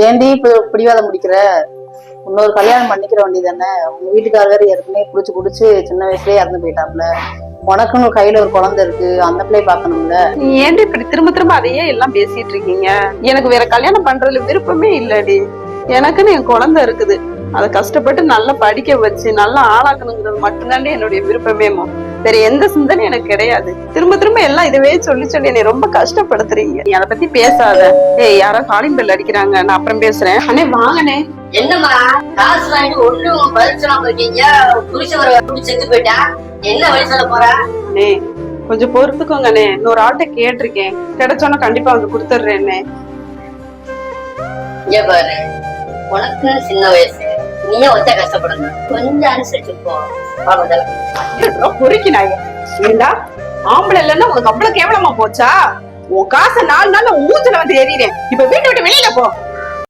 ஏண்டி இப்ப பிடிவாதம் முடிக்கிற? இன்னொரு கல்யாணம் பண்ணிக்கிற வேண்டியதானே? உங்க வீட்டுக்காரர் ஏற்கனவே குடிச்சு குடிச்சு சின்ன வயசுலயே இறந்து போயிட்டாப்ல. உனக்குன்னு கையில ஒரு குழந்தை இருக்கு, அந்த பிள்ளைய பாக்கணும்ல. நீ ஏன்டி இப்படி திரும்ப திரும்ப அதையே எல்லாம் பேசிட்டு இருக்கீங்க? எனக்கு வேற கல்யாணம் பண்றதுல விருப்பமே இல்லடி. எனக்குன்னு என் குழந்தை இருக்குது, அதை கஷ்டப்பட்டு நல்லா படிக்க வச்சு நல்லா ஆளாக்கணுங்கிறது மட்டும்தாண்டி என்னுடைய விருப்பமேமோ. வேற எந்த சிந்தனையும் எனக்கு கிடையாது. திரும்ப திரும்ப எல்லாம் இதவே சொல்லி சொல்லி என்னை ரொம்ப கஷ்டப்படுத்துறீங்க. நீ அதை பத்தி பேசாத. ஏய், யாரோ காலிங் பெல் அடிக்கிறாங்க, நான் அப்புறம் பேசுறேன். அண்ணே வாங்கண்ணே. என்னம்மா காசு வாங்கிட்டு ஒண்ணும் பதில் சொல்லாம இருக்கீங்க? புருஷவரை செத்து போயிட்டா என்ன வழி சொல்ல போற? அண்ணே கொஞ்சம் பொறுத்துக்கோங்கண்ணே, இன்னொரு ஆள்கிட்ட கேட்டிருக்கேன், கிடைச்சோன்னா கண்டிப்பா வந்து கொடுத்துட்றேன்னே. இங்க பாரு, உனக்கு சின்ன வயசு, நீயே ஒத்த கஷ்டப்படணும், கொஞ்சம் அனுசரிச்சு போ. பொறுக்கினாங்க ஏண்டா? ஆம்பளை இல்லைன்னா உனக்கு அவ்வளவு கேவலமா போச்சா? உன் காசை 4 நாள்ல மூஞ்சில வந்து எறிறேன். இப்ப வீட்டை விட்டு வெளியில போ.